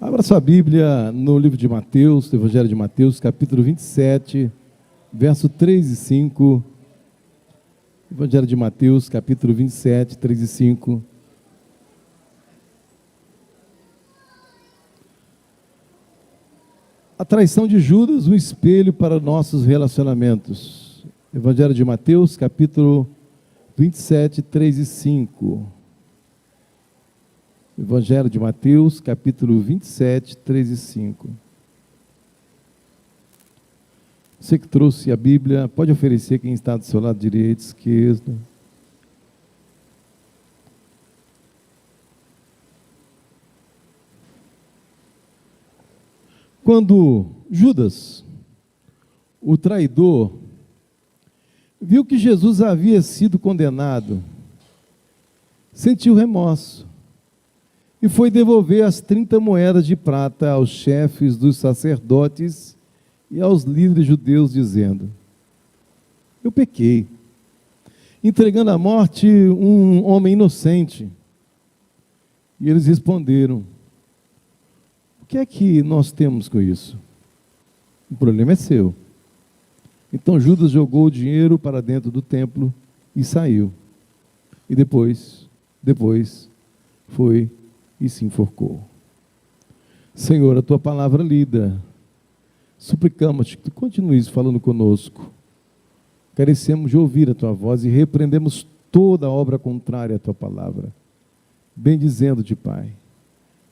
Abra sua Bíblia no livro de Mateus, no Evangelho de Mateus, capítulo 27, verso 3 e 5. Evangelho de Mateus, capítulo 27, 3 e 5. A traição de Judas, um espelho para nossos relacionamentos. Evangelho de Mateus, capítulo 27, 3 e 5. Evangelho de Mateus, capítulo 27, 3 e 5. Você que trouxe a Bíblia, pode oferecer quem está do seu lado direito, esquerdo. Quando Judas, o traidor, viu que Jesus havia sido condenado, sentiu remorso e foi devolver as 30 moedas de prata aos chefes dos sacerdotes e aos líderes judeus, dizendo: eu pequei, entregando à morte um homem inocente. E eles responderam: o que é que nós temos com isso? O problema é seu. Então Judas jogou o dinheiro para dentro do templo e saiu. E depois foi e se enforcou. Senhor, a tua palavra lida, suplicamos-te que tu continues falando conosco. Carecemos de ouvir a tua voz e repreendemos toda obra contrária à tua palavra. Bendizendo-te, Pai,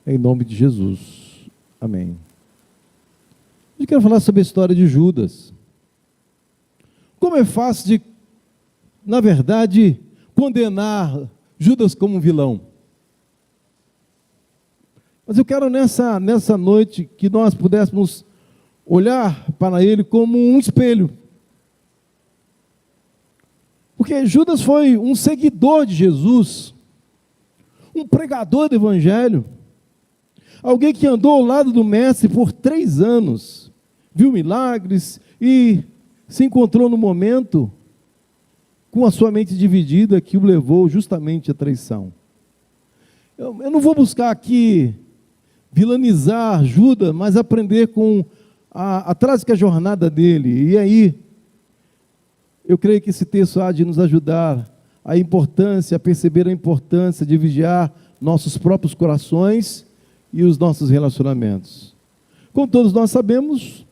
em nome de Jesus. Amém. Eu quero falar sobre a história de Judas. Como é fácil de, na verdade, condenar Judas como um vilão. Mas eu quero nessa noite que nós pudéssemos olhar para ele como um espelho. Porque Judas foi um seguidor de Jesus, um pregador do Evangelho, alguém que andou ao lado do Mestre por 3 anos, viu milagres e se encontrou no momento com a sua mente dividida que o levou justamente à traição. Eu não vou buscar aqui vilanizar Judas, mas aprender com a trágica jornada dele. E aí, eu creio que esse texto há de nos ajudar a perceber a importância de vigiar nossos próprios corações e os nossos relacionamentos. Como todos nós sabemos,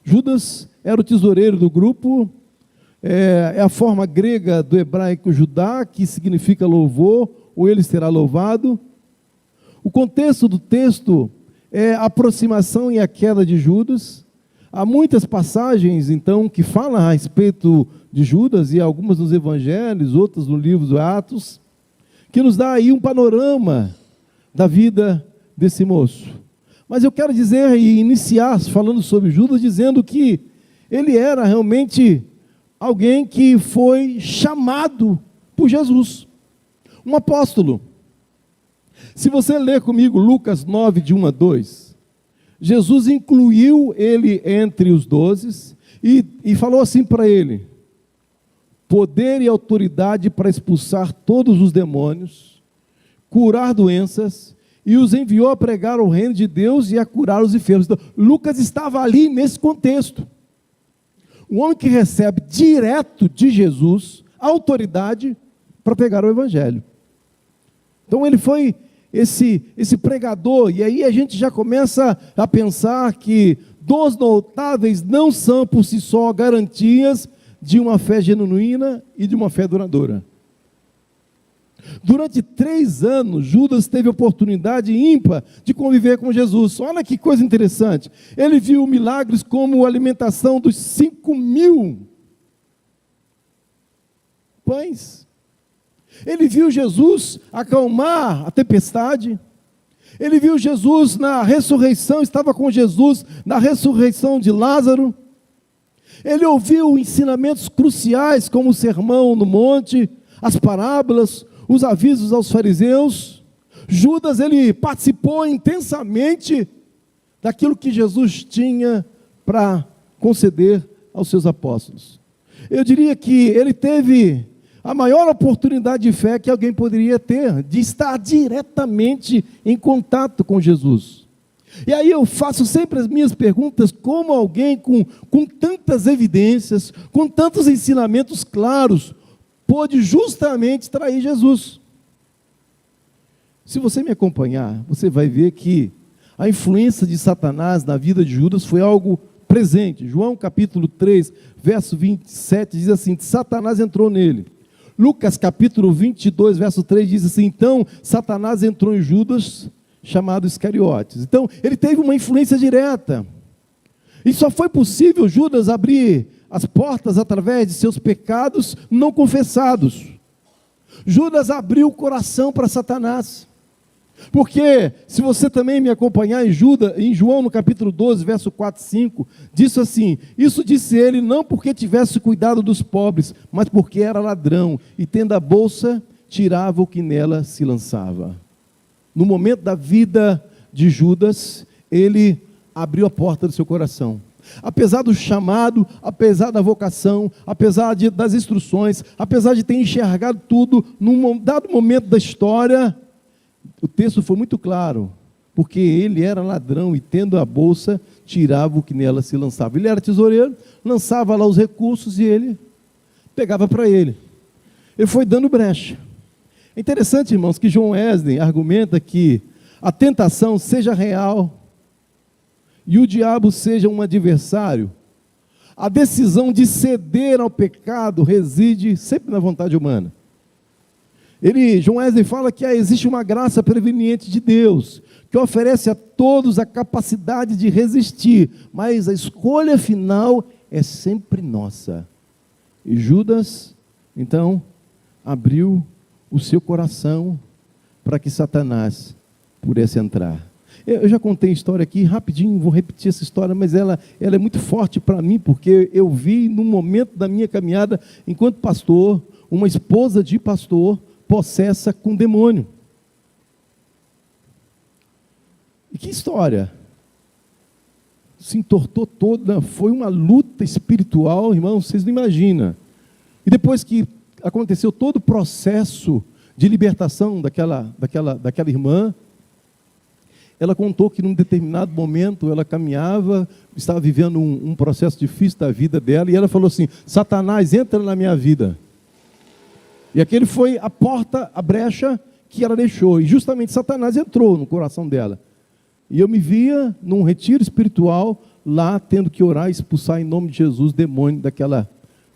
Judas era o tesoureiro do grupo, é a forma grega do hebraico Judá, que significa louvor, ou ele será louvado. O contexto do texto é a aproximação e a queda de Judas. Há muitas passagens, então, que falam a respeito de Judas, e algumas nos evangelhos, outras no livro dos Atos, que nos dá aí um panorama da vida desse moço. Mas eu quero dizer e iniciar falando sobre Judas, dizendo que ele era realmente alguém que foi chamado por Jesus, um apóstolo. Se você ler comigo Lucas 9, de 1 a 2, Jesus incluiu ele entre os 12 e falou assim para ele: poder e autoridade para expulsar todos os demônios, curar doenças, e os enviou a pregar o reino de Deus e a curar os enfermos. Então, Lucas estava ali nesse contexto. Um homem que recebe direto de Jesus autoridade para pregar o evangelho. Então ele foi esse pregador, e aí a gente já começa a pensar que dons notáveis não são por si só garantias de uma fé genuína e de uma fé duradoura. Durante 3 anos, Judas teve oportunidade ímpar de conviver com Jesus. Olha que coisa interessante. Ele viu milagres como a alimentação dos 5.000 pães. Ele viu Jesus acalmar a tempestade. Ele viu Jesus na ressurreição, estava com Jesus na ressurreição de Lázaro. Ele ouviu ensinamentos cruciais como o sermão no monte, as parábolas, os avisos aos fariseus. Judas, ele participou intensamente daquilo que Jesus tinha para conceder aos seus apóstolos. Eu diria que ele teve a maior oportunidade de fé que alguém poderia ter, de estar diretamente em contato com Jesus. E aí eu faço sempre as minhas perguntas, como alguém com tantas evidências, com tantos ensinamentos claros, pôde justamente trair Jesus. Se você me acompanhar, você vai ver que a influência de Satanás na vida de Judas foi algo presente. João capítulo 3, verso 27, diz assim: Satanás entrou nele. Lucas capítulo 22, verso 3, diz assim: então Satanás entrou em Judas, chamado Iscariotes. Então, ele teve uma influência direta. E só foi possível Judas abrir as portas através de seus pecados não confessados. Judas abriu o coração para Satanás. Porque, se você também me acompanhar em João no capítulo 12, verso 4 e 5, diz assim: isso disse ele não porque tivesse cuidado dos pobres, mas porque era ladrão, e tendo a bolsa, tirava o que nela se lançava. No momento da vida de Judas, ele abriu a porta do seu coração. Apesar do chamado, apesar da vocação, apesar das instruções, apesar de ter enxergado tudo, num dado momento da história, o texto foi muito claro, porque ele era ladrão e tendo a bolsa, tirava o que nela se lançava. Ele era tesoureiro, lançava lá os recursos e ele pegava para ele. Ele foi dando brecha. É interessante, irmãos, que John Wesley argumenta que a tentação seja real e o diabo seja um adversário. A decisão de ceder ao pecado reside sempre na vontade humana. John Wesley fala que existe uma graça preveniente de Deus, que oferece a todos a capacidade de resistir, mas a escolha final é sempre nossa. E Judas, então, abriu o seu coração para que Satanás pudesse entrar. Eu já contei a história aqui, rapidinho, vou repetir essa história, mas ela é muito forte para mim, porque eu vi num momento da minha caminhada, enquanto pastor, uma esposa de pastor possessa com demônio. E que história! Se entortou toda, foi uma luta espiritual, irmão, vocês não imaginam. E depois que aconteceu todo o processo de libertação daquela irmã, ela contou que num determinado momento ela caminhava, estava vivendo um processo difícil da vida dela, e ela falou assim: Satanás, entra na minha vida. E aquele foi a porta, a brecha que ela deixou, e justamente Satanás entrou no coração dela. E eu me via num retiro espiritual, lá tendo que orar e expulsar em nome de Jesus demônio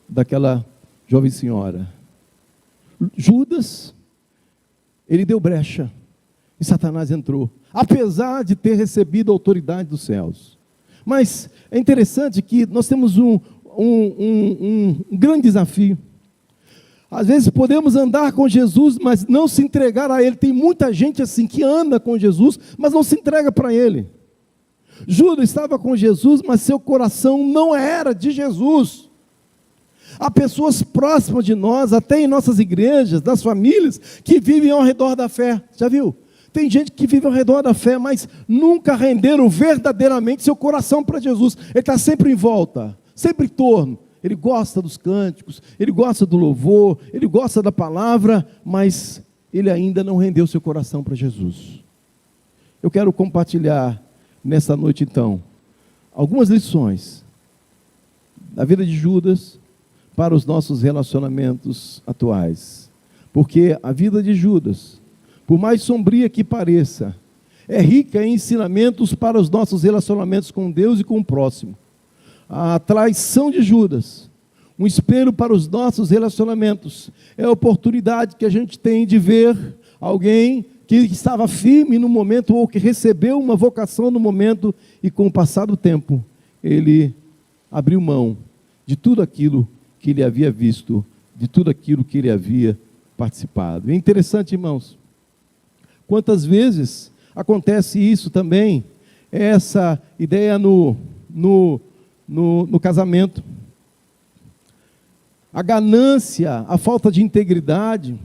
daquela jovem senhora. Judas, ele deu brecha, e Satanás entrou, apesar de ter recebido a autoridade dos céus. Mas é interessante que nós temos um grande desafio. Às vezes podemos andar com Jesus, mas não se entregar a Ele. Tem muita gente assim que anda com Jesus, mas não se entrega para Ele. Judas estava com Jesus, mas seu coração não era de Jesus. Há pessoas próximas de nós, até em nossas igrejas, das famílias, que vivem ao redor da fé. Já viu? Tem gente que vive ao redor da fé, mas nunca renderam verdadeiramente seu coração para Jesus. Ele está sempre em volta, sempre em torno. Ele gosta dos cânticos, ele gosta do louvor, ele gosta da palavra, mas ele ainda não rendeu seu coração para Jesus. Eu quero compartilhar nessa noite, então, algumas lições da vida de Judas para os nossos relacionamentos atuais. Porque a vida de Judas, por mais sombria que pareça, é rica em ensinamentos para os nossos relacionamentos com Deus e com o próximo. A traição de Judas, um espelho para os nossos relacionamentos, é a oportunidade que a gente tem de ver alguém que estava firme no momento, ou que recebeu uma vocação no momento, e com o passar do tempo, ele abriu mão de tudo aquilo que ele havia visto, de tudo aquilo que ele havia participado. É interessante, irmãos, quantas vezes acontece isso também, essa ideia no casamento. A ganância, a falta de integridade,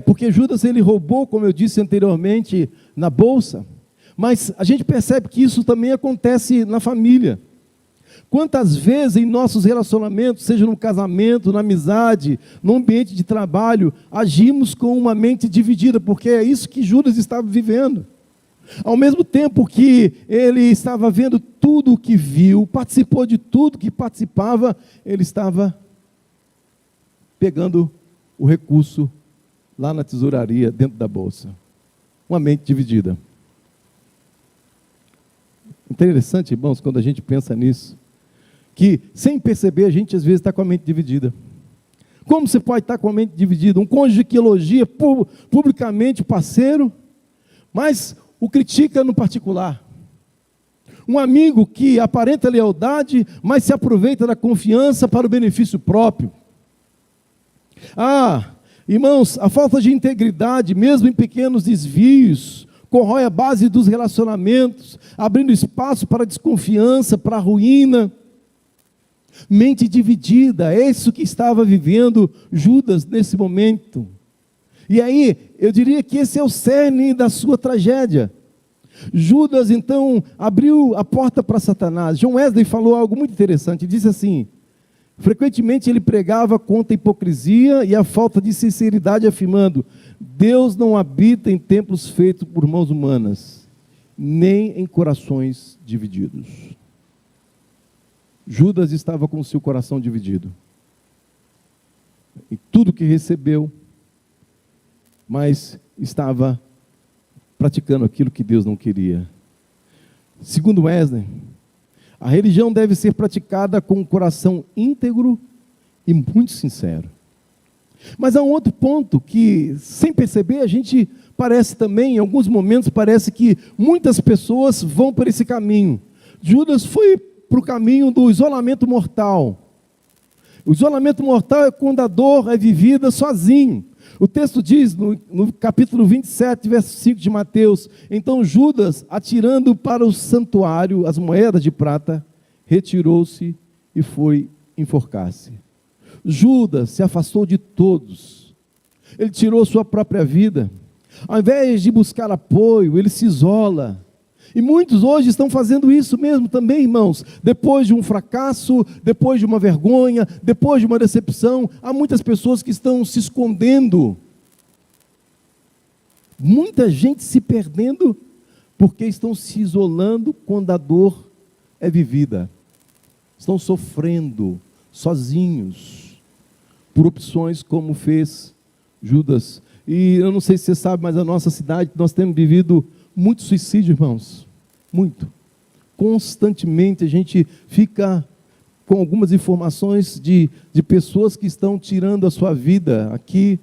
porque Judas ele roubou, como eu disse anteriormente, na bolsa, mas a gente percebe que isso também acontece na família. Quantas vezes em nossos relacionamentos, seja no casamento, na amizade, no ambiente de trabalho, agimos com uma mente dividida, porque é isso que Judas estava vivendo. Ao mesmo tempo que ele estava vendo tudo o que viu, participou de tudo que participava, ele estava pegando o recurso lá na tesouraria, dentro da bolsa. Uma mente dividida. Interessante, irmãos, quando a gente pensa nisso, que sem perceber a gente às vezes está com a mente dividida. Como você pode estar com a mente dividida? Um cônjuge que elogia publicamente o parceiro, mas o critica no particular. Um amigo que aparenta lealdade, mas se aproveita da confiança para o benefício próprio. Irmãos, a falta de integridade, mesmo em pequenos desvios, corrói a base dos relacionamentos, abrindo espaço para a desconfiança, para a ruína. Mente dividida, é isso que estava vivendo Judas nesse momento. E aí, eu diria que esse é o cerne da sua tragédia. Judas, então, abriu a porta para Satanás. John Wesley falou algo muito interessante, disse assim: frequentemente ele pregava contra a hipocrisia e a falta de sinceridade, afirmando: Deus não habita em templos feitos por mãos humanas, nem em corações divididos. Judas estava com o seu coração dividido em tudo que recebeu, mas estava praticando aquilo que Deus não queria. Segundo Wesley, a religião deve ser praticada com um coração íntegro e muito sincero. Mas há um outro ponto que, sem perceber, a gente parece também, em alguns momentos, parece que muitas pessoas vão por esse caminho. Judas foi para o caminho do isolamento mortal. O isolamento mortal é quando a dor é vivida sozinho. O texto diz, no capítulo 27, verso 5 de Mateus: então Judas, atirando para o santuário as moedas de prata, retirou-se e foi enforcar-se. Judas se afastou de todos. Ele tirou sua própria vida. Ao invés de buscar apoio, ele se isola. E muitos hoje estão fazendo isso mesmo também, irmãos. Depois de um fracasso, depois de uma vergonha, depois de uma decepção, há muitas pessoas que estão se escondendo. Muita gente se perdendo porque estão se isolando quando a dor é vivida. Estão sofrendo sozinhos por opções como fez Judas. E eu não sei se você sabe, mas a nossa cidade, nós temos vivido muito suicídio, irmãos. Muito. Constantemente a gente fica com algumas informações de pessoas que estão tirando a sua vida aqui.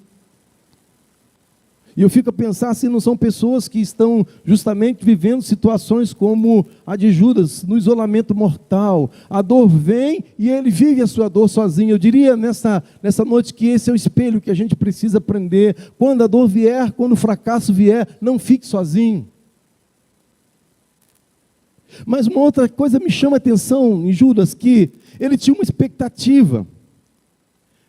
E eu fico a pensar se não são pessoas que estão justamente vivendo situações como a de Judas, no isolamento mortal. A dor vem e ele vive a sua dor sozinho. Eu diria nessa noite que esse é o espelho que a gente precisa aprender. Quando a dor vier, quando o fracasso vier, não fique sozinho. Mas uma outra coisa me chama a atenção em Judas, que ele tinha uma expectativa.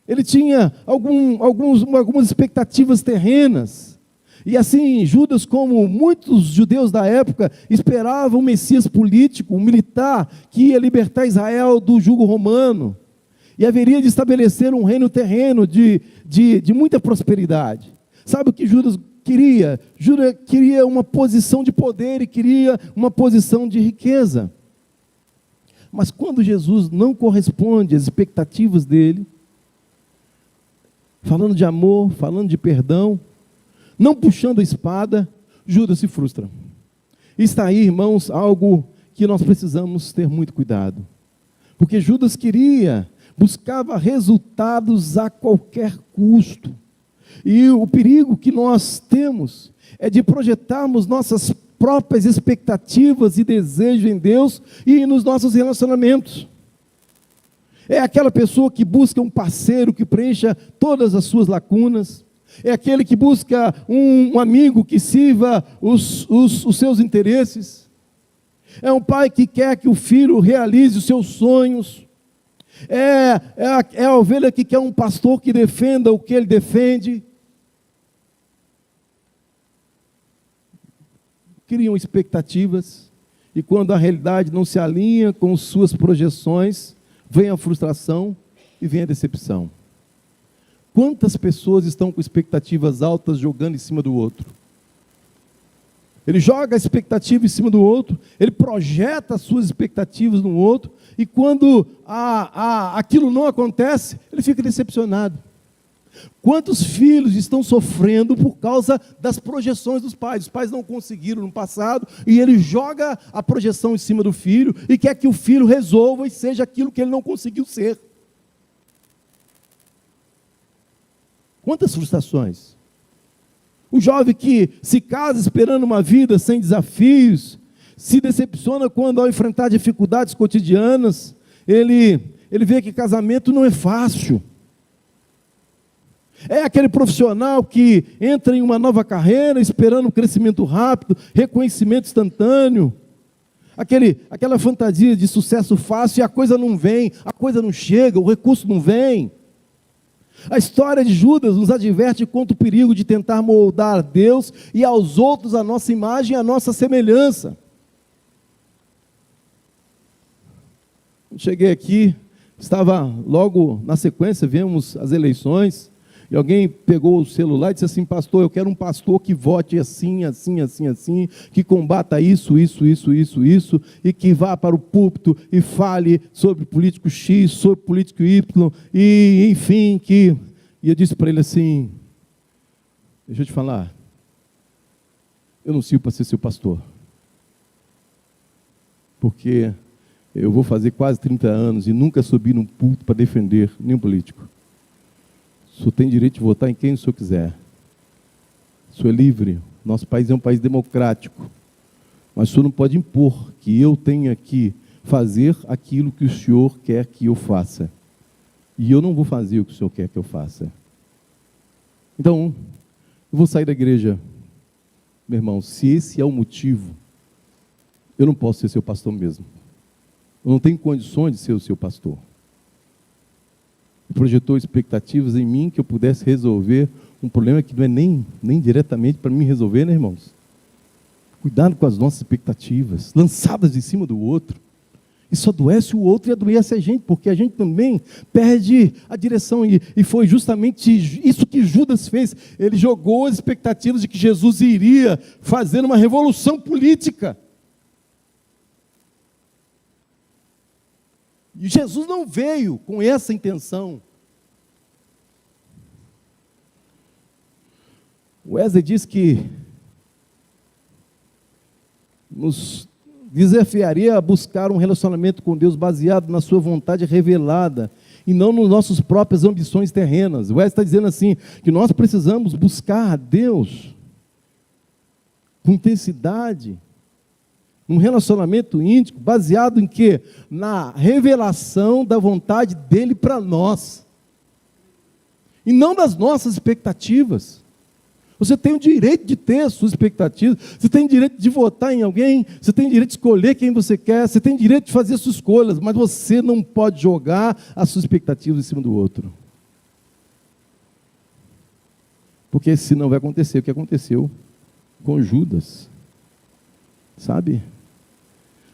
Ele tinha algumas expectativas terrenas. E assim, Judas, como muitos judeus da época, esperavam um Messias político, um militar, que ia libertar Israel do jugo romano. E haveria de estabelecer um reino terreno de muita prosperidade. Sabe o que Judas queria? Judas queria uma posição de poder e queria uma posição de riqueza. Mas quando Jesus não corresponde às expectativas dele, falando de amor, falando de perdão, não puxando a espada, Judas se frustra. Está aí, irmãos, algo que nós precisamos ter muito cuidado. Porque Judas buscava resultados a qualquer custo. E o perigo que nós temos é de projetarmos nossas próprias expectativas e desejos em Deus e nos nossos relacionamentos. É aquela pessoa que busca um parceiro que preencha todas as suas lacunas. É aquele que busca um amigo que sirva os seus interesses. É um pai que quer que o filho realize os seus sonhos. É a ovelha que quer um pastor que defenda o que ele defende. Criam expectativas, e quando a realidade não se alinha com suas projeções, vem a frustração e vem a decepção. Quantas pessoas estão com expectativas altas jogando em cima do outro? Ele joga a expectativa em cima do outro, ele projeta as suas expectativas no outro, e quando aquilo não acontece, ele fica decepcionado. Quantos filhos estão sofrendo por causa das projeções dos pais? Os pais não conseguiram no passado, e ele joga a projeção em cima do filho, e quer que o filho resolva e seja aquilo que ele não conseguiu ser. Quantas frustrações? O jovem que se casa esperando uma vida sem desafios, se decepciona quando, ao enfrentar dificuldades cotidianas, ele vê que casamento não é fácil. É aquele profissional que entra em uma nova carreira esperando um crescimento rápido, reconhecimento instantâneo, aquela fantasia de sucesso fácil, e a coisa não vem, a coisa não chega, o recurso não vem. A história de Judas nos adverte contra o perigo de tentar moldar a Deus e aos outros a nossa imagem e a nossa semelhança. Cheguei aqui, estava logo na sequência, vemos as eleições, e alguém pegou o celular e disse assim: pastor, eu quero um pastor que vote assim, assim, assim, assim, que combata isso, isso, isso, isso, isso, e que vá para o púlpito e fale sobre político X, sobre político Y, e enfim, que... E eu disse para ele assim: deixa eu te falar, eu não sirvo para ser seu pastor, porque eu vou fazer quase 30 anos e nunca subi num púlpito para defender nenhum político. O senhor tem direito de votar em quem o senhor quiser. O senhor é livre. Nosso país é um país democrático. Mas o senhor não pode impor que eu tenha que fazer aquilo que o senhor quer que eu faça. E eu não vou fazer o que o senhor quer que eu faça. Então, eu vou sair da igreja. Meu irmão, se esse é o motivo, eu não posso ser seu pastor mesmo. Eu não tenho condições de ser o seu pastor. E projetou expectativas em mim que eu pudesse resolver um problema que não é nem diretamente para mim resolver, né, irmãos? Cuidado com as nossas expectativas, lançadas em cima do outro. Isso adoece o outro e adoece a gente, porque a gente também perde a direção. E foi justamente isso que Judas fez. Ele jogou as expectativas de que Jesus iria fazer uma revolução política. E Jesus não veio com essa intenção. Wesley diz que nos desafiaria a buscar um relacionamento com Deus baseado na sua vontade revelada e não nas nossas próprias ambições terrenas. Wesley está dizendo assim, que nós precisamos buscar a Deus com intensidade, um relacionamento íntimo, baseado em quê? Na revelação da vontade dele para nós. E não das nossas expectativas. Você tem o direito de ter as suas expectativas, você tem o direito de votar em alguém, você tem o direito de escolher quem você quer, você tem o direito de fazer as suas escolhas, mas você não pode jogar as suas expectativas em cima do outro. Porque senão vai acontecer o que aconteceu com Judas. Sabe?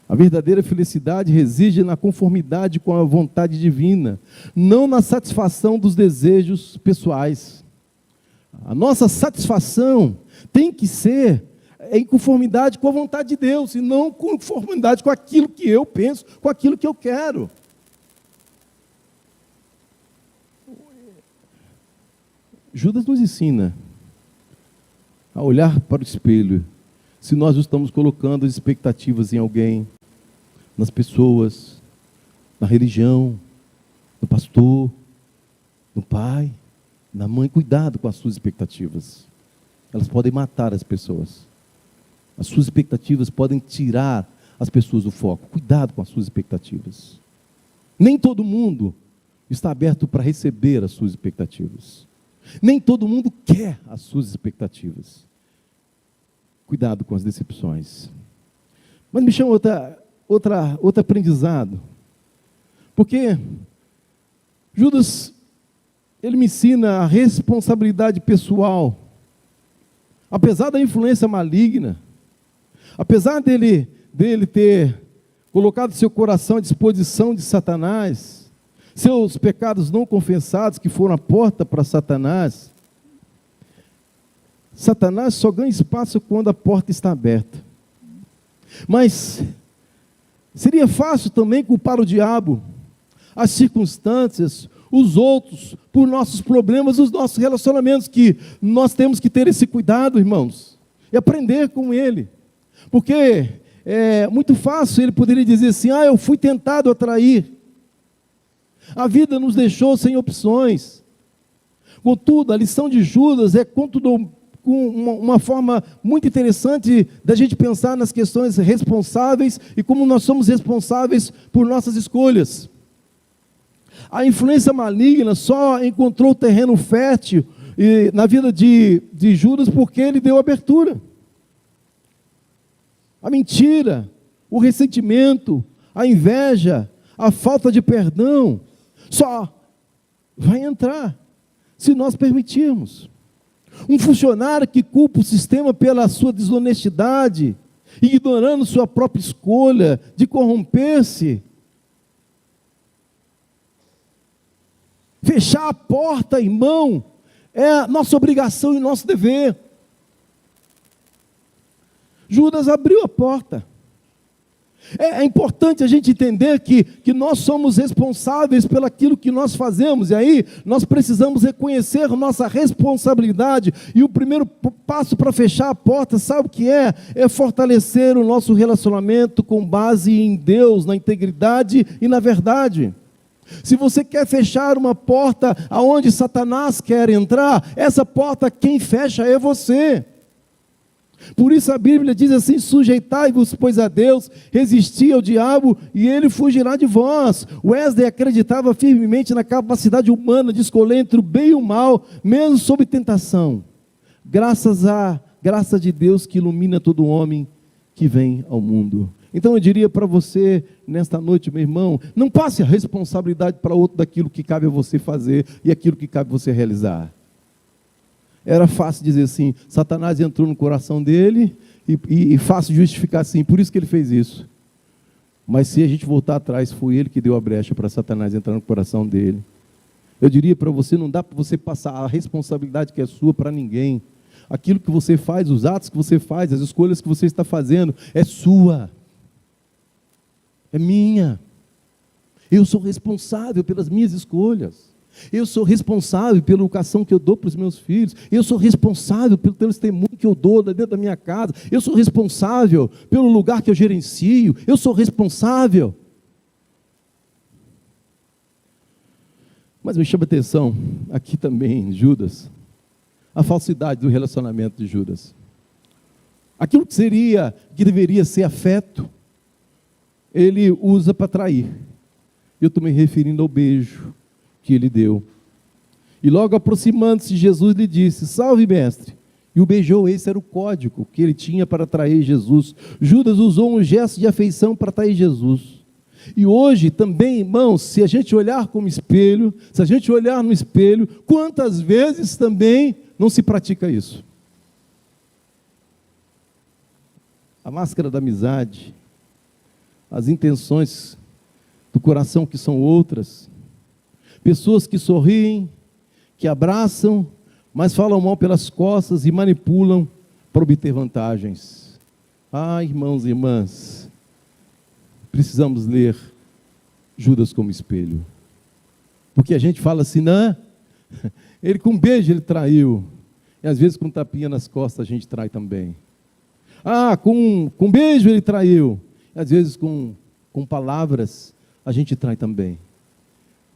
A verdadeira felicidade reside na conformidade com a vontade divina, não na satisfação dos desejos pessoais. A nossa satisfação tem que ser em conformidade com a vontade de Deus, e não em conformidade com aquilo que eu penso, com aquilo que eu quero. Judas nos ensina a olhar para o espelho, se nós estamos colocando as expectativas em alguém, nas pessoas, na religião, no pastor, no pai, na mãe. Cuidado com as suas expectativas. Elas podem matar as pessoas. As suas expectativas podem tirar as pessoas do foco. Cuidado com as suas expectativas. Nem todo mundo está aberto para receber as suas expectativas. Nem todo mundo quer as suas expectativas. Cuidado com as decepções. Mas me chama outro aprendizado. Porque Judas, ele me ensina a responsabilidade pessoal. Apesar da influência maligna, apesar dele ter colocado seu coração à disposição de Satanás, seus pecados não confessados que foram a porta para Satanás, Satanás só ganha espaço quando a porta está aberta. Mas seria fácil também culpar o diabo, as circunstâncias, os outros, por nossos problemas, os nossos relacionamentos, que nós temos que ter esse cuidado, irmãos, e aprender com ele. Porque é muito fácil ele poderia dizer assim: eu fui tentado a trair. A vida nos deixou sem opções. Contudo, a lição de Judas é, contudo, com uma forma muito interessante da gente pensar nas questões responsáveis e como nós somos responsáveis por nossas escolhas. A influência maligna só encontrou terreno fértil na vida de Judas porque ele deu abertura. A mentira, o ressentimento, a inveja, a falta de perdão, só vai entrar se nós permitirmos. Um funcionário que culpa o sistema pela sua desonestidade, ignorando sua própria escolha de corromper-se, fechar a porta, irmão, é a nossa obrigação e nosso dever. Judas abriu a porta. É importante a gente entender que nós somos responsáveis pelo aquilo que nós fazemos, e aí nós precisamos reconhecer nossa responsabilidade, e o primeiro passo para fechar a porta, sabe o que é? É fortalecer o nosso relacionamento com base em Deus, na integridade e na verdade. Se você quer fechar uma porta aonde Satanás quer entrar, essa porta quem fecha é você. Por isso a Bíblia diz assim: sujeitai-vos, pois, a Deus, resisti ao diabo e ele fugirá de vós. Wesley acreditava firmemente na capacidade humana de escolher entre o bem e o mal, mesmo sob tentação. Graças à graça de Deus que ilumina todo homem que vem ao mundo. Então eu diria para você, nesta noite, meu irmão, não passe a responsabilidade para outro daquilo que cabe a você fazer e aquilo que cabe a você realizar. Era fácil dizer assim: Satanás entrou no coração dele, e fácil justificar assim, por isso que ele fez isso. Mas se a gente voltar atrás, foi ele que deu a brecha para Satanás entrar no coração dele. Eu diria para você, não dá para você passar a responsabilidade que é sua para ninguém. Aquilo que você faz, os atos que você faz, as escolhas que você está fazendo, é sua. É minha. Eu sou responsável pelas minhas escolhas. Eu sou responsável pela educação que eu dou para os meus filhos. Eu sou responsável pelo testemunho que eu dou dentro da minha casa. Eu sou responsável pelo lugar que eu gerencio. Eu sou responsável. Mas me chama a atenção aqui também, Judas, a falsidade do relacionamento de Judas. Aquilo que deveria ser afeto, ele usa para trair. Eu estou me referindo ao beijo que ele deu. E logo aproximando-se, Jesus lhe disse: salve, mestre. E o beijou. Esse era o código que ele tinha para atrair Jesus. Judas usou um gesto de afeição para atrair Jesus. E hoje também, irmãos, se a gente olhar como espelho, se a gente olhar no espelho, quantas vezes também não se pratica isso? A máscara da amizade, as intenções do coração que são outras, pessoas que sorriem, que abraçam, mas falam mal pelas costas e manipulam para obter vantagens. Irmãos e irmãs, precisamos ler Judas como espelho. Porque a gente fala assim: não, ele com um beijo ele traiu. E às vezes com um tapinha nas costas a gente trai também. Com um beijo ele traiu. E às vezes com palavras a gente trai também.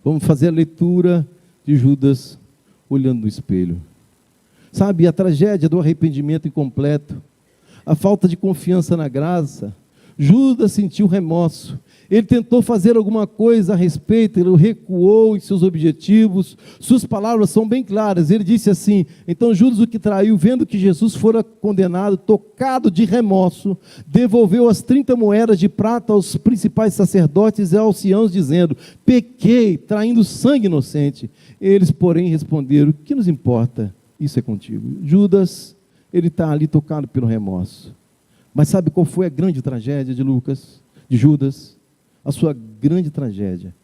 Vamos fazer a leitura de Judas olhando no espelho. Sabe, a tragédia do arrependimento incompleto, a falta de confiança na graça. Judas sentiu remorso. Ele tentou fazer alguma coisa a respeito, ele recuou em seus objetivos. Suas palavras são bem claras. Ele disse assim: então Judas, o que traiu, vendo que Jesus fora condenado, tocado de remorso, devolveu as 30 moedas de prata aos principais sacerdotes e aos anciãos, dizendo: pequei, traindo sangue inocente. Eles, porém, responderam: o que nos importa? Isso é contigo. Judas, ele está ali tocado pelo remorso. Mas sabe qual foi a grande tragédia de Judas? A sua grande tragédia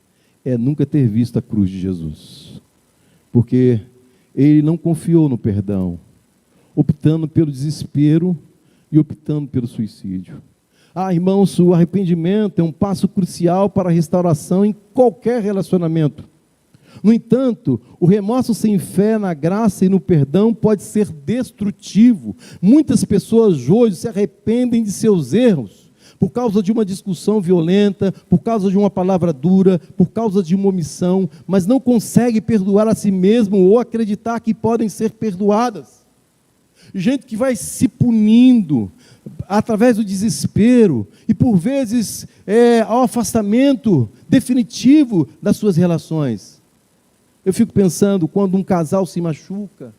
é nunca ter visto a cruz de Jesus. Porque ele não confiou no perdão. optando pelo desespero e optando pelo suicídio. Irmãos, o arrependimento é um passo crucial para a restauração em qualquer relacionamento. No entanto, o remorso sem fé na graça e no perdão pode ser destrutivo. Muitas pessoas hoje se arrependem de seus erros por causa de uma discussão violenta, por causa de uma palavra dura, por causa de uma omissão, mas não conseguem perdoar a si mesmo ou acreditar que podem ser perdoadas. Gente que vai se punindo através do desespero e por vezes ao afastamento definitivo das suas relações. Eu fico pensando, quando um casal se machuca,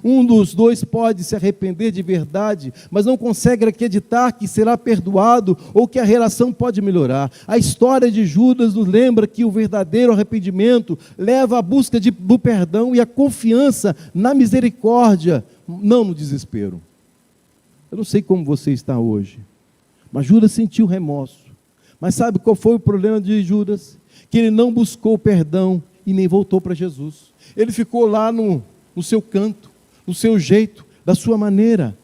um dos dois pode se arrepender de verdade, mas não consegue acreditar que será perdoado ou que a relação pode melhorar. A história de Judas nos lembra que o verdadeiro arrependimento leva à busca do perdão e à confiança na misericórdia, não no desespero. Eu não sei como você está hoje, mas Judas sentiu remorso. Mas sabe qual foi o problema de Judas? Que ele não buscou perdão e nem voltou para Jesus. Ele ficou lá no seu canto, no seu jeito, da sua maneira.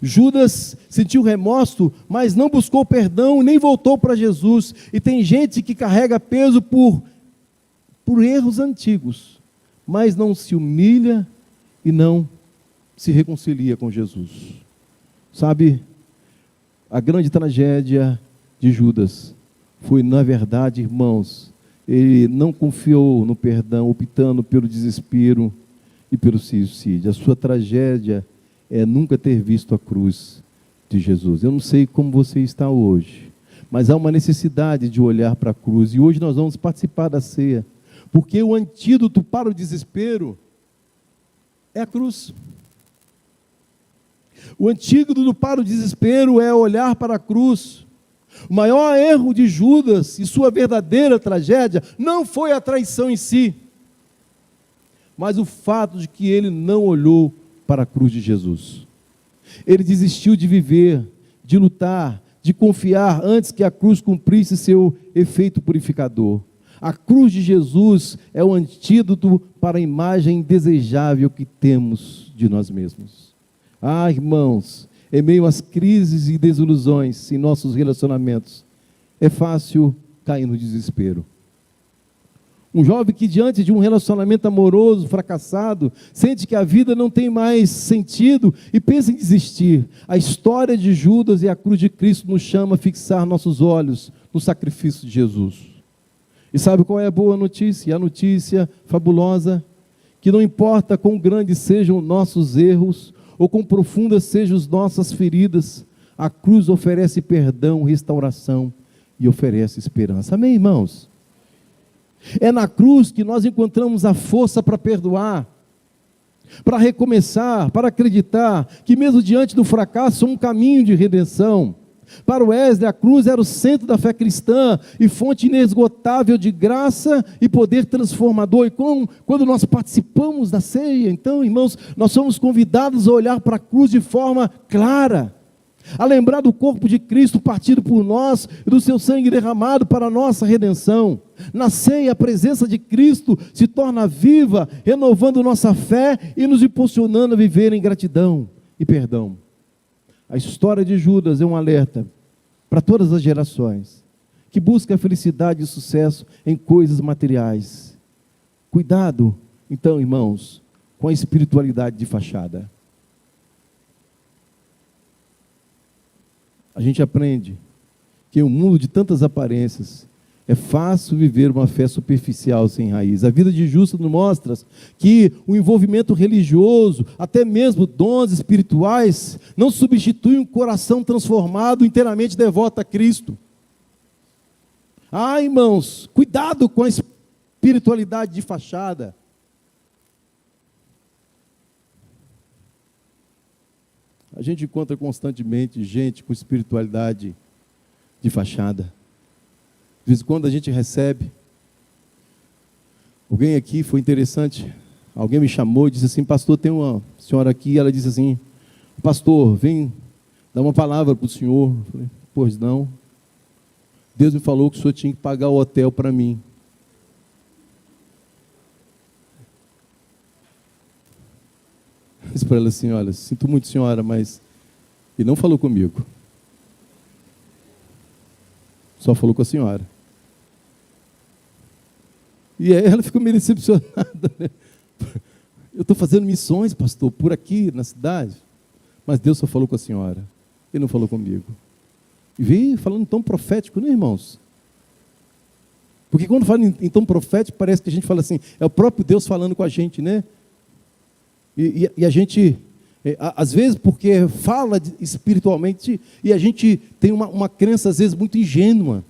Judas sentiu remorso, mas não buscou perdão, nem voltou para Jesus. E tem gente que carrega peso por erros antigos, mas não se humilha e não se reconcilia com Jesus. Sabe, a grande tragédia de Judas foi, na verdade, irmãos, ele não confiou no perdão, optando pelo desespero e pelo suicídio. A sua tragédia é nunca ter visto a cruz de Jesus. Eu não sei como você está hoje, mas há uma necessidade de olhar para a cruz. E hoje nós vamos participar da ceia, porque o antídoto para o desespero é a cruz. O antídoto para o desespero é olhar para a cruz. O maior erro de Judas e sua verdadeira tragédia não foi a traição em si, mas o fato de que ele não olhou para a cruz de Jesus. Ele desistiu de viver, de lutar, de confiar antes que a cruz cumprisse seu efeito purificador. A cruz de Jesus é o antídoto para a imagem indesejável que temos de nós mesmos. Irmãos, em meio às crises e desilusões em nossos relacionamentos, é fácil cair no desespero. Um jovem que, diante de um relacionamento amoroso fracassado, sente que a vida não tem mais sentido e pensa em desistir. A história de Judas e a cruz de Cristo nos chama a fixar nossos olhos no sacrifício de Jesus. E sabe qual é a boa notícia? A notícia fabulosa, que não importa quão grandes sejam nossos erros, ou quão profundas sejam as nossas feridas, a cruz oferece perdão, restauração e oferece esperança. Amém, irmãos? É na cruz que nós encontramos a força para perdoar, para recomeçar, para acreditar que mesmo diante do fracasso, um caminho de redenção. Para Wesley, a cruz era o centro da fé cristã e fonte inesgotável de graça e poder transformador. E quando nós participamos da ceia, então, irmãos, nós somos convidados a olhar para a cruz de forma clara, a lembrar do corpo de Cristo partido por nós e do seu sangue derramado para a nossa redenção. Na ceia, a presença de Cristo se torna viva, renovando nossa fé e nos impulsionando a viver em gratidão e perdão. A história de Judas é um alerta para todas as gerações, que busca a felicidade e sucesso em coisas materiais. Cuidado, então, irmãos, com a espiritualidade de fachada. A gente aprende que em um mundo de tantas aparências, é fácil viver uma fé superficial sem raiz. A vida de justo nos mostra que o envolvimento religioso, até mesmo dons espirituais, não substitui um coração transformado, inteiramente devoto a Cristo. Irmãos, cuidado com a espiritualidade de fachada. A gente encontra constantemente gente com espiritualidade de fachada. De vez em quando a gente recebe. Alguém aqui, foi interessante, alguém me chamou e disse assim: pastor, tem uma senhora aqui, ela disse assim: pastor, vem dar uma palavra para o senhor. Eu falei: pois não. Deus me falou que o senhor tinha que pagar o hotel para mim. Disse para ela assim: olha, sinto muito, senhora, mas ele não falou comigo. Só falou com a senhora. E aí ela ficou meio decepcionada, né? Eu estou fazendo missões, pastor, por aqui na cidade, mas Deus só falou com a senhora. Ele não falou comigo. E veio falando em tom profético, né, irmãos? Porque quando fala em tom profético, parece que a gente fala assim, é o próprio Deus falando com a gente, né? E a gente, às vezes, porque fala espiritualmente, e a gente tem uma crença, às vezes, muito ingênua.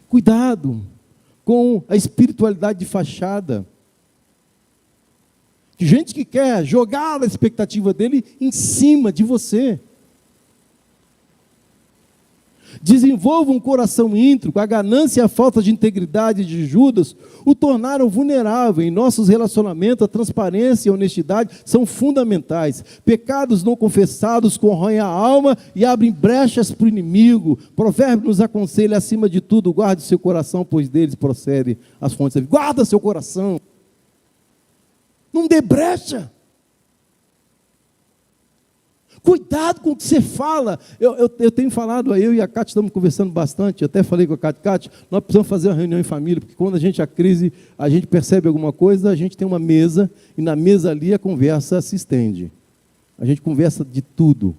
Cuidado com a espiritualidade de fachada. Gente que quer jogar a expectativa dele em cima de você. Desenvolva um coração íntegro. A ganância e a falta de integridade de Judas o tornaram vulnerável. Em nossos relacionamentos, a transparência e a honestidade são fundamentais. Pecados não confessados corroem a alma e abrem brechas para o inimigo. Provérbio nos aconselha, acima de tudo, guarde seu coração, pois deles procede as fontes da vida. Guarda seu coração. Não dê brecha. Cuidado com o que você fala. Eu tenho falado, eu e a Cátia estamos conversando bastante, eu até falei com a Cátia, nós precisamos fazer uma reunião em família, porque quando a gente crise, a gente percebe alguma coisa, a gente tem uma mesa, e na mesa ali a conversa se estende. A gente conversa de tudo.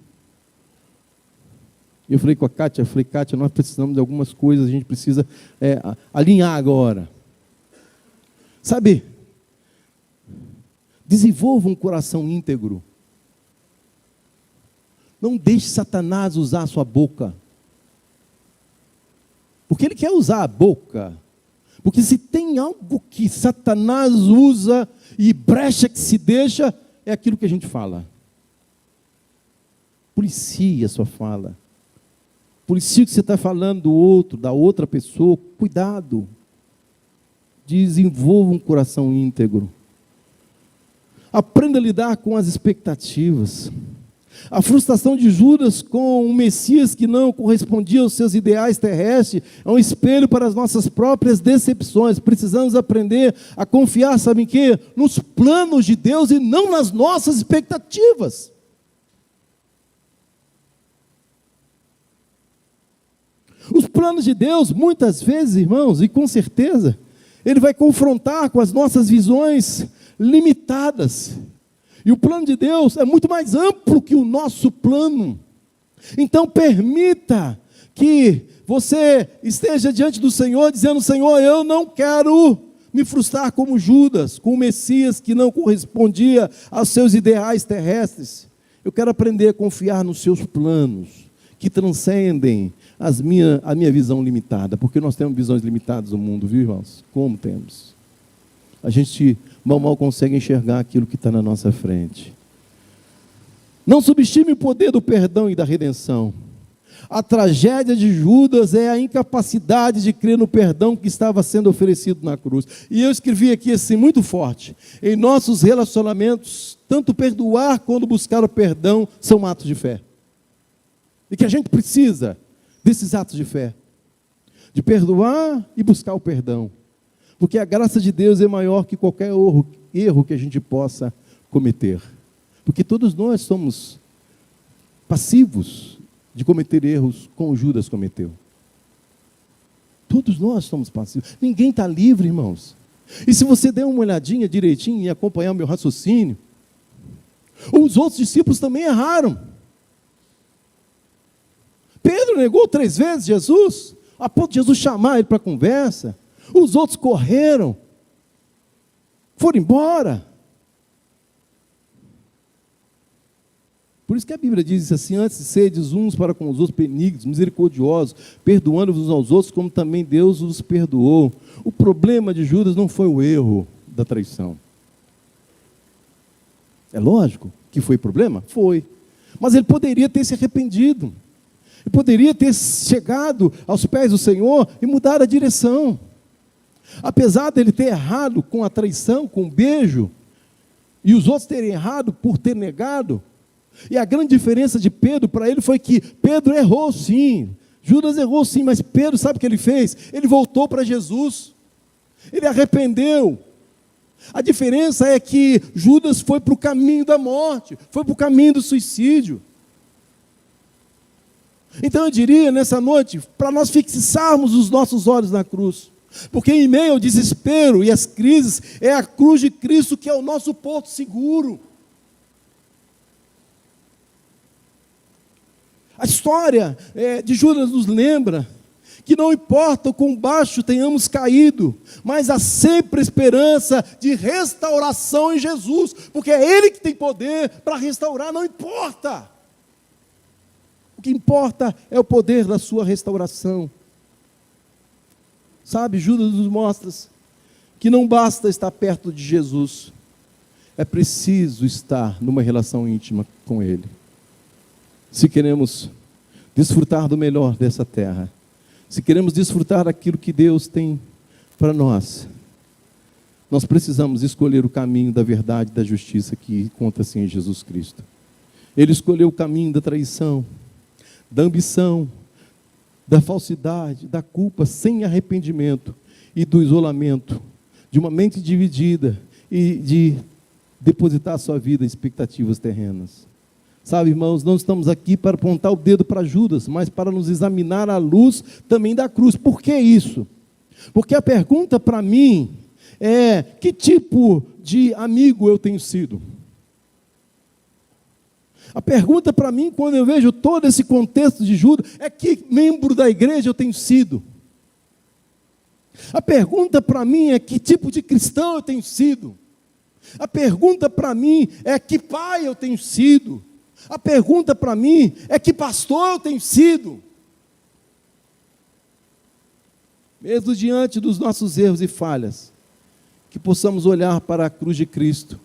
Eu falei com a Cátia, Cátia, nós precisamos de algumas coisas, a gente precisa alinhar agora. Sabe, desenvolva um coração íntegro. Não deixe Satanás usar a sua boca. Porque ele quer usar a boca. Porque se tem algo que Satanás usa e brecha que se deixa, é aquilo que a gente fala. Policie a sua fala. Policie o que você está falando do outro, da outra pessoa. Cuidado. Desenvolva um coração íntegro. Aprenda a lidar com as expectativas. A frustração de Judas com um Messias que não correspondia aos seus ideais terrestres é um espelho para as nossas próprias decepções. Precisamos aprender a confiar, sabe em quê? Nos planos de Deus e não nas nossas expectativas. Os planos de Deus, muitas vezes, irmãos, e com certeza, Ele vai confrontar com as nossas visões limitadas. E o plano de Deus é muito mais amplo que o nosso plano. Então permita que você esteja diante do Senhor, dizendo: Senhor, eu não quero me frustrar como Judas, com o Messias que não correspondia aos seus ideais terrestres. Eu quero aprender a confiar nos seus planos, que transcendem a minha visão limitada, porque nós temos visões limitadas no mundo, viu, irmãos? Como temos? A gente mal consegue enxergar aquilo que está na nossa frente. Não subestime o poder do perdão e da redenção. A tragédia de Judas é a incapacidade de crer no perdão que estava sendo oferecido na cruz. E eu escrevi aqui assim, muito forte: em nossos relacionamentos, tanto perdoar quanto buscar o perdão são atos de fé. E que a gente precisa desses atos de fé, de perdoar e buscar o perdão. Porque a graça de Deus é maior que qualquer erro que a gente possa cometer. Porque todos nós somos passivos de cometer erros como Judas cometeu. Todos nós somos passivos. Ninguém está livre, irmãos. E se você der uma olhadinha direitinho e acompanhar o meu raciocínio, os outros discípulos também erraram. Pedro negou 3 vezes Jesus, a ponto de Jesus chamar ele para conversa. Os outros correram, foram embora. Por isso que a Bíblia diz assim: antes sedes uns para com os outros benignos, misericordiosos, perdoando-vos uns aos outros, como também Deus os perdoou. O problema de Judas não foi o erro da traição. É lógico que foi problema? Foi. Mas ele poderia ter se arrependido. Ele poderia ter chegado aos pés do Senhor e mudado a direção. Apesar dele ter errado com a traição, com o beijo, e os outros terem errado por ter negado, e a grande diferença de Pedro para ele foi que Pedro errou sim, Judas errou sim, mas Pedro, sabe o que ele fez? Ele voltou para Jesus, ele arrependeu, A diferença é que Judas foi para o caminho da morte, foi para o caminho do suicídio. Então eu diria nessa noite, para nós fixarmos os nossos olhos na cruz, porque em meio ao desespero e às crises, é a cruz de Cristo que é o nosso porto seguro. A história de Judas nos lembra que não importa o quão baixo tenhamos caído, mas há sempre esperança de restauração em Jesus, porque é Ele que tem poder para restaurar, não importa. O que importa é o poder da sua restauração. Sabe, Judas nos mostra que não basta estar perto de Jesus, é preciso estar numa relação íntima com Ele. Se queremos desfrutar do melhor dessa terra, se queremos desfrutar daquilo que Deus tem para nós, nós precisamos escolher o caminho da verdade e da justiça que encontra-se em Jesus Cristo. Ele escolheu o caminho da traição, da ambição, da falsidade, da culpa sem arrependimento e do isolamento, de uma mente dividida e de depositar a sua vida em expectativas terrenas. Sabe, irmãos, não estamos aqui para apontar o dedo para Judas, mas para nos examinar à luz também da cruz. Por que isso? Porque a pergunta para mim é: que tipo de amigo eu tenho sido? A pergunta para mim, quando eu vejo todo esse contexto de Judas, é: que membro da igreja eu tenho sido? A pergunta para mim é: que tipo de cristão eu tenho sido? A pergunta para mim é: que pai eu tenho sido? A pergunta para mim é: que pastor eu tenho sido? Mesmo diante dos nossos erros e falhas, que possamos olhar para a cruz de Cristo,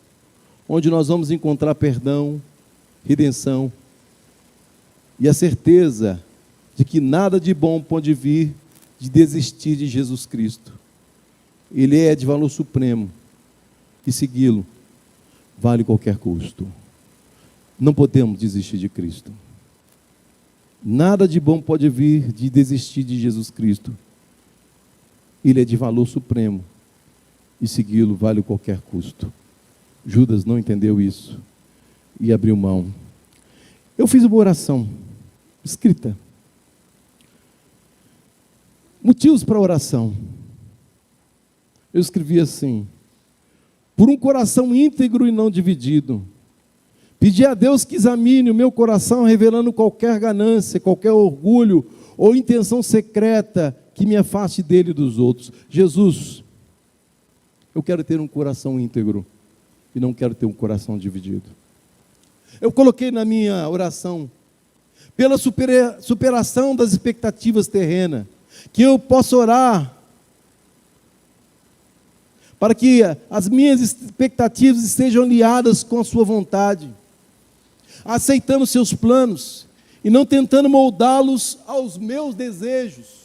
onde nós vamos encontrar perdão, redenção e a certeza de que nada de bom pode vir de desistir de Jesus Cristo. Ele é de valor supremo e segui-lo vale qualquer custo. Não podemos desistir de Cristo. Nada de bom pode vir de desistir de Jesus Cristo. Ele é de valor supremo e segui-lo vale qualquer custo. Judas não entendeu isso e abriu mão. Eu fiz uma oração escrita. Motivos para a oração. Eu escrevi assim: por um coração íntegro e não dividido. Pedi a Deus que examine o meu coração, revelando qualquer ganância, qualquer orgulho ou intenção secreta que me afaste dele e dos outros. Jesus, eu quero ter um coração íntegro e não quero ter um coração dividido. Eu coloquei na minha oração, pela superação das expectativas terrenas, que eu possa orar para que as minhas expectativas estejam alinhadas com a sua vontade, aceitando seus planos e não tentando moldá-los aos meus desejos.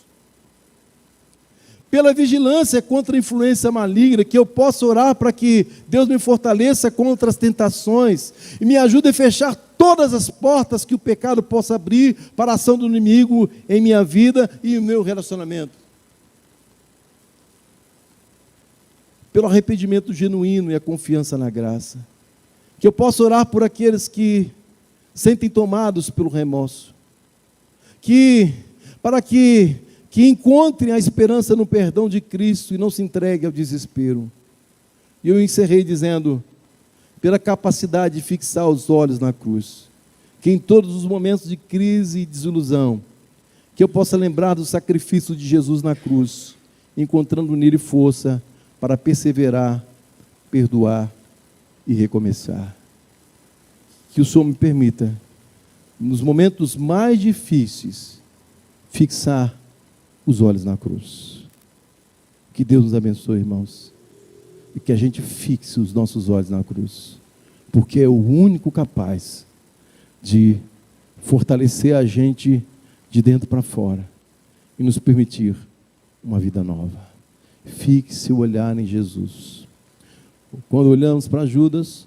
Pela vigilância contra a influência maligna, que eu possa orar para que Deus me fortaleça contra as tentações e me ajude a fechar todas as portas que o pecado possa abrir para a ação do inimigo em minha vida e no meu relacionamento. Pelo arrependimento genuíno e a confiança na graça. Que eu possa orar por aqueles que sentem tomados pelo remorso. Para que encontrem a esperança no perdão de Cristo e não se entreguem ao desespero. E eu encerrei dizendo, pela capacidade de fixar os olhos na cruz, que em todos os momentos de crise e desilusão, que eu possa lembrar do sacrifício de Jesus na cruz, encontrando nele força para perseverar, perdoar e recomeçar. Que o Senhor me permita, nos momentos mais difíceis, fixar os olhos na cruz. Que Deus nos abençoe, irmãos, e que a gente fixe os nossos olhos na cruz, porque é o único capaz de fortalecer a gente de dentro para fora e nos permitir uma vida nova. Fixe o olhar em Jesus. Quando olhamos para Judas,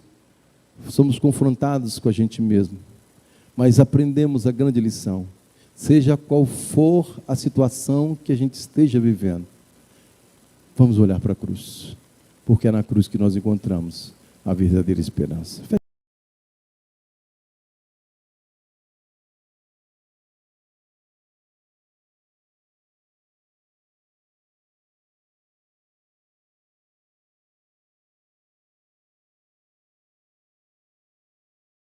somos confrontados com a gente mesmo, mas aprendemos a grande lição. Seja qual for a situação que a gente esteja vivendo, vamos olhar para a cruz. porque é na cruz que nós encontramos a verdadeira esperança.